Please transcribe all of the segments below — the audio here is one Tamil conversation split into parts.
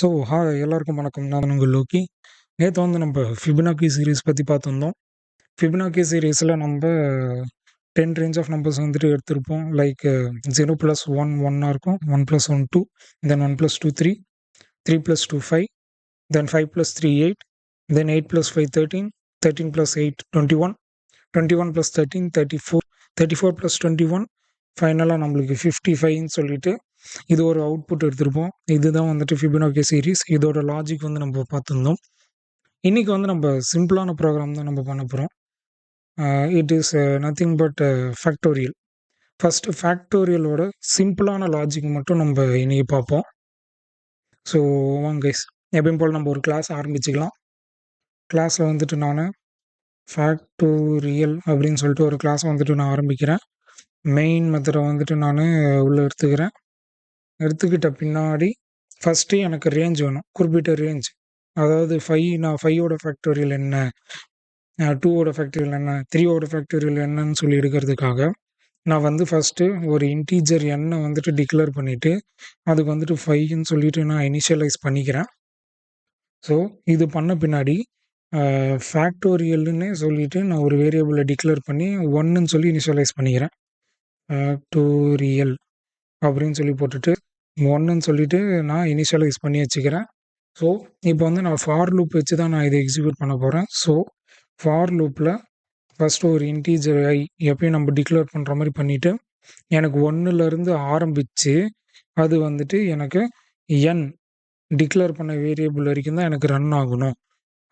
எல்லாருக்கும் வணக்கம். நான் உங்கள் லோக்கி. நேத்து வந்து நம்ப ஃபிபனாக்கி சீரிஸ் பத்தி பார்த்துருந்தோம். ஃபிபனாக்கி சீரிஸ்ல நம்ப 10 ரேஞ்ச் ஆஃப் நம்பர்ஸ் வந்துட்டு எடுத்திருப்போம். லைக் 0 + 1 1 ஆ இருக்கும். 1 + 1 2, தென் 1 + 2 3, 3 + 2 5, தென் 5 + 3 8, தென் 8 + 5 13, 13 + 8 21, 21 + 13 34, 34 + 21 ஃபைனலா நம்மளுக்கு 55ன்னு சொல்லிட்டு இது ஒரு அவுட்புட் எடுத்திருப்போம். இதுதான் வந்துட்டு ஃபிபனாக்கி சீரிஸ். இதோட லாஜிக் வந்து நம்ம பார்த்துருந்தோம். இன்னைக்கு வந்து நம்ம சிம்பிளான ப்ரோக்ராம் தான் நம்ம பண்ண போறோம். It is nothing but factorial. First ஃபேக்டோரியலோட சிம்பிளான லாஜிக் மட்டும் நம்ம இன்னைக்கு பார்ப்போம். ஸோ வாங்க கைஸ், எப்பயும் போல் நம்ம ஒரு கிளாஸ் ஆரம்பிச்சுக்கலாம். கிளாஸில் வந்துட்டு நான் ஃபேக்டோரியல் அப்படின்னு சொல்லிட்டு ஒரு கிளாஸ் வந்துட்டு நான் ஆரம்பிக்கிறேன். மெயின் மெத்தடை வந்துட்டு நான் உள்ளே எடுத்துக்கிறேன். எடுத்துக்கிட்ட பின்னாடி ஃபஸ்ட்டு எனக்கு ரேஞ்ச் வேணும், குறிப்பிட்ட ரேஞ்ச். அதாவது 5 நான் 5ஓட ஃபேக்டோரியல் என்ன, 2ஓட ஃபேக்டோரியல் என்ன, 3ஓட ஃபேக்டோரியல் என்னன்னு சொல்லி எடுக்கிறதுக்காக நான் வந்து ஃபஸ்ட்டு ஒரு இன்டீஜர் எண்ணை வந்துட்டு டிக்ளேர் பண்ணிவிட்டு அதுக்கு வந்துட்டு 5ன்னு சொல்லிட்டு நான் இனிஷியலைஸ் பண்ணிக்கிறேன். ஸோ இது பண்ண பின்னாடி ஃபேக்டோரியல்னு சொல்லிட்டு நான் ஒரு வேரியபிளை டிக்ளேர் பண்ணி 1ன்னு சொல்லி இனிஷியலைஸ் பண்ணிக்கிறேன். ஃபேக்டோரியல் அப்படின்னு சொல்லி போட்டுட்டு 1ன்னு சொல்லிட்டு நான் இனிஷியலைஸ் பண்ணி வச்சுக்கிறேன். ஸோ இப்போ வந்து நான் ஃபார் லூப் வச்சு தான் நான் இதை எக்ஸிக்யூட் பண்ண போகிறேன். ஸோ ஃபார் லூப்பில் ஃபஸ்ட்டு ஒரு இன்டீஜர் ஐ எப்பயும் நம்ம டிக்ளேர் பண்ணுற மாதிரி பண்ணிவிட்டு எனக்கு 1லேருந்து ஆரம்பித்து அது வந்துட்டு எனக்கு என் டிக்ளேர் பண்ண வேரியபிள் வரைக்கும் தான் எனக்கு ரன் ஆகணும்.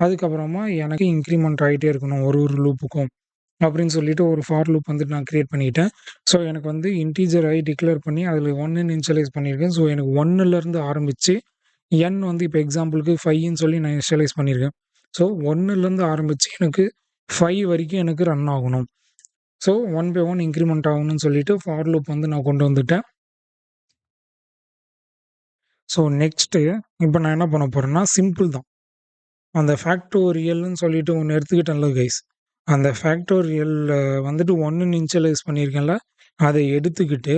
அதுக்கப்புறமா எனக்கு இன்க்ரிமெண்ட் ஆகிட்டே இருக்கணும் ஒரு லூப்புக்கும் அப்படின்னு சொல்லிட்டு ஒரு ஃபார் லூப் வந்துட்டு நான் க்ரியேட் பண்ணிக்கிட்டேன். ஸோ எனக்கு வந்து இன்டீஜர் ஐ டிக்ளேர் பண்ணி அதில் 1ன்னு இனிஷியலைஸ் பண்ணியிருக்கேன். ஸோ எனக்கு 1லேருந்து ஆரம்பித்து என் வந்து இப்போ எக்ஸாம்பிளுக்கு 5ன்னு சொல்லி நான் இனிஷியலைஸ் பண்ணியிருக்கேன். ஸோ 1லேருந்து ஆரம்பித்து எனக்கு 5 வரைக்கும் எனக்கு ரன் ஆகணும். ஸோ 1 பை 1 இன்க்ரிமெண்ட் ஆகணும்னு சொல்லிட்டு ஃபார் லூப் வந்து நான் கொண்டு வந்துட்டேன். ஸோ நெக்ஸ்ட்டு இப்போ நான் என்ன பண்ண போகிறேன்னா சிம்பிள் தான். அந்த ஃபேக்டோரியல்னு சொல்லிட்டு ஒன்று எடுத்துக்கிட்டேன்ல கைஸ், அந்த ஃபேக்டோரியலில் வந்துட்டு 1ன்னு இனிஷியலைஸ் பண்ணியிருக்கேன்ல, அதை எடுத்துக்கிட்டு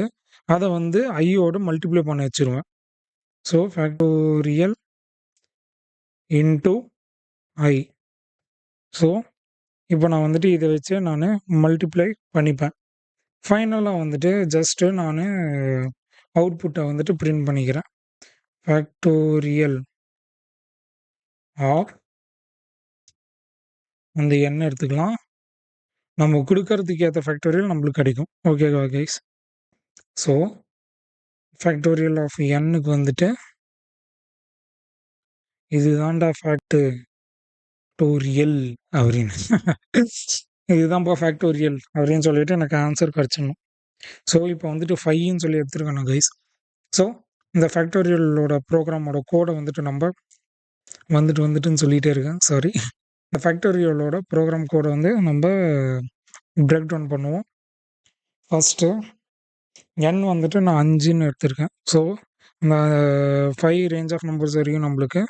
அதை வந்து ஐயோட மல்டிப்ளை பண்ண வச்சுருவேன். ஸோ ஃபேக்டோரியல் இன்ட்டு ஐ. ஸோ இப்போ நான் வந்துட்டு இதை வச்சு நான் மல்டிப்ளை பண்ணிப்பேன். ஃபைனலாக வந்துட்டு ஜஸ்ட்டு நான் அவுட்புட்டை வந்துட்டு பிரிண்ட் பண்ணிக்கிறேன். ஃபேக்டோரியல் ஆர் அந்த எண்ணை எடுத்துக்கலாம். நம்ம கொடுக்கறதுக்கு ஏற்ற ஃபேக்டோரியல் நம்மளுக்கு கிடைக்கும். ஓகேவா கைஸ்? ஸோ ஃபேக்டோரியல் ஆஃப் எண்ணுக்கு வந்துட்டு இதுதான்டா ஃபேக்டோரியல் அப்படின்னு இதுதான்ப்பா ஃபேக்டோரியல் அப்படின்னு சொல்லிட்டு எனக்கு ஆன்சர் கிடச்சிடணும். ஸோ இப்போ வந்துட்டு 5ன்னு சொல்லி எடுத்துருக்கணும் கைஸ். ஸோ இந்த ஃபேக்டோரியலோட ப்ரோக்ராமோட கோடை வந்துட்டு நம்ம வந்துட்டுன்னு சொல்லிகிட்டே இருக்கேன், சாரி. இந்த ஃபேக்டோரியலோட ப்ரோக்ராம் கோடை வந்து நம்ம பிரேக் டவுன் பண்ணுவோம். ஃபஸ்ட்டு என் வந்துட்டு நான் 5ன்னு எடுத்திருக்கேன். ஸோ இந்த 5 ரேஞ்ச் ஆஃப் நம்பர்ஸ் வரைக்கும் நம்மளுக்கு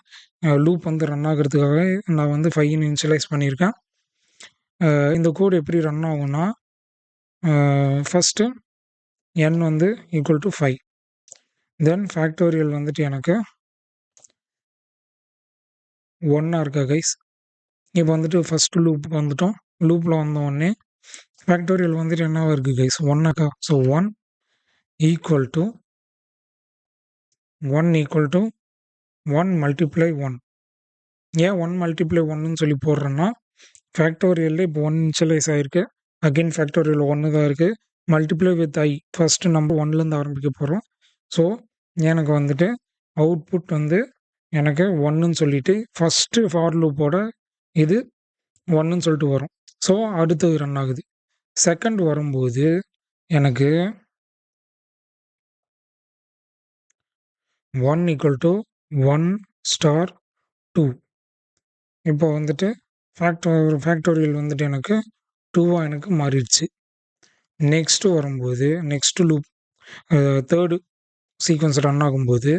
லூப் வந்து ரன் ஆகிறதுக்காக நான் வந்து 5ன்னு இனிஷியலைஸ் பண்ணியிருக்கேன். இந்த கோடு எப்படி ரன் ஆகும்னா ஃபஸ்ட்டு n வந்து ஈக்குவல் டு 5, தென் ஃபேக்டோரியல் வந்துட்டு எனக்கு 1 இருக்கா கைஸ். இப்போ வந்துட்டு ஃபஸ்ட்டு லூப்புக்கு வந்துட்டோம். லூப்பில் வந்தோடனே ஃபேக்டோரியல் வந்துட்டு என்னவா இருக்குது guys, 1 so 1 equal to 1 multiply 1. ஏன் 1 மல்டிப்ளை 1ன்னு சொல்லி போடுறேன்னா ஃபேக்டோரியலில் இப்போ 1 இனிஷியலைஸ் ஆகிருக்கு. அகெயின் ஃபேக்டோரியல் 1 தான் இருக்குது. மல்டிப்ளை வித் ஐ ஃபஸ்ட்டு நம்ம 1லேருந்து ஆரம்பிக்க போகிறோம். ஸோ எனக்கு வந்துட்டு அவுட்புட் வந்து எனக்கு 1ன்னு சொல்லிட்டு ஃபஸ்ட்டு ஃபார் லூப்போட இது 1ன்னு சொல்லிட்டு வரும். ஸோ அடுத்தது ரன் ஆகுது. செகண்ட் வரும்போது எனக்கு 1 ஈக்குவல் டு 1 ஸ்டார் 2. இப்போ வந்துட்டு ஃபேக்டோரியல் வந்துட்டு எனக்கு 2வாக எனக்கு மாறிடுச்சு. நெக்ஸ்ட்டு வரும்போது next loop third sequence run ஆகும்போது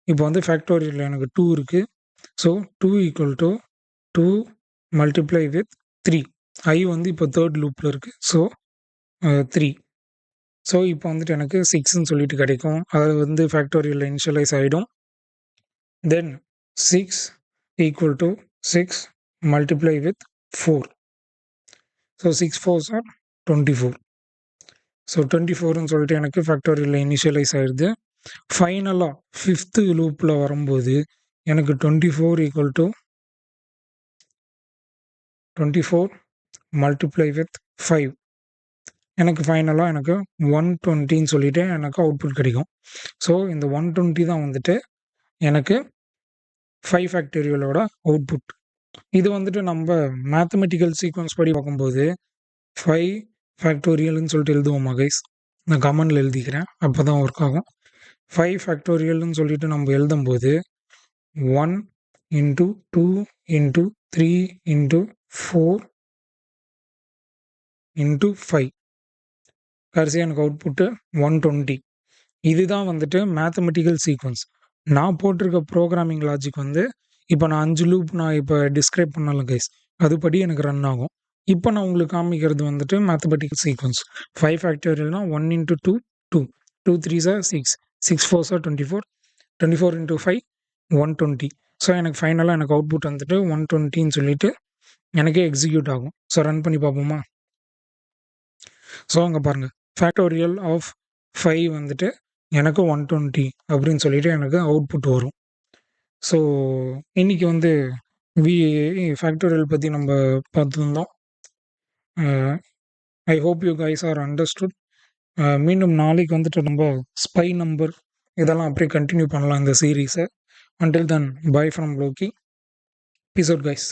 இப்போ வந்து ஃபேக்டோரியல் எனக்கு 2 இருக்குது. So 2 equal to 2 multiply with 3. ஐ வந்து இப்போ தேர்ட் லூப்பில் இருக்குது. ஸோ 3. ஸோ இப்போ வந்துட்டு எனக்கு 6ன்னு சொல்லிட்டு கிடைக்கும். அது வந்து ஃபேக்டோரியல் இனிஷியலைஸ் ஆகிடும். then 6 equal to 6 multiply with 4. So 6 4s are 24. So 24ன்னு சொல்லிட்டு எனக்கு ஃபேக்டோரியல் இனிஷியலைஸ் ஆயிடுது. ஃபைனலாக 5th லூப்பில் வரும்போது எனக்கு 24 ஈக்குவல் டு 24 மல்டிப்ளை வித் 5 எனக்கு ஃபைனலாக எனக்கு 120ன்னு சொல்லிட்டு எனக்கு அவுட்புட் கிடைக்கும். ஸோ இந்த 120 தான் வந்துட்டு எனக்கு 5 ஃபேக்டோரியலோட அவுட்புட். இது வந்துட்டு நம்ம மேத்தமெட்டிக்கல் சீக்வன்ஸ் படி பார்க்கும்போது 5 ஃபேக்டோரியல்னு சொல்லிட்டு எழுதுவோமா கைஸ்? நான் கமெண்டில் எழுதிக்கிறேன், அப்போ தான் ஒர்க் ஆகும். 5 ஃபேக்டோரியல்னு சொல்லிட்டு நம்ம எழுதும்போது 1 இன்ட்டு 2 இன்ட்டு 3 இன்ட்டு 4 இன்ட்டு 5 கடைசியாக எனக்கு அவுட்புட்டு 120. இதுதான் வந்துட்டு மேத்தமெட்டிக்கல் சீக்வன்ஸ். நான் போட்டிருக்க ப்ரோக்ராமிங் லாஜிக் வந்து இப்போ நான் 5 லூப் நான் இப்போ டிஸ்கிரைப் பண்ணல கைஸ், அதுபடி எனக்கு ரன் ஆகும். இப்போ நான் உங்களுக்கு காமிக்கிறது வந்துட்டு mathematical sequence. 5 ஃபேக்டோரியல்னால் 1 into 2 2 2 3s are 6 6 4s are 24 24 into 5 120. So எனக்கு ஃபைனலாக எனக்கு அவுட்புட் வந்துட்டு 120ன்னு சொல்லிட்டு எனக்கே எக்ஸிக்யூட் ஆகும். ஸோ ரன் பண்ணி பார்ப்போமா? ஸோ அங்கே பாருங்கள், ஃபேக்டோரியல் ஆஃப் 5 வந்துட்டு எனக்கு 120 அப்படின்னு சொல்லிட்டு எனக்கு அவுட்புட் வரும். ஸோ இன்றைக்கி வந்து ஃபேக்டோரியல் பற்றி நம்ம பார்த்துருந்தோம். I hope you guys are understood. மீண்டும் நாளைக்கு வந்துட்டு நம்ம ஸ்பை நம்பர் இதெல்லாம் அப்படியே கண்டினியூ பண்ணலாம் இந்த சீரீஸை. Until then, bye from Loki. Peace out, guys.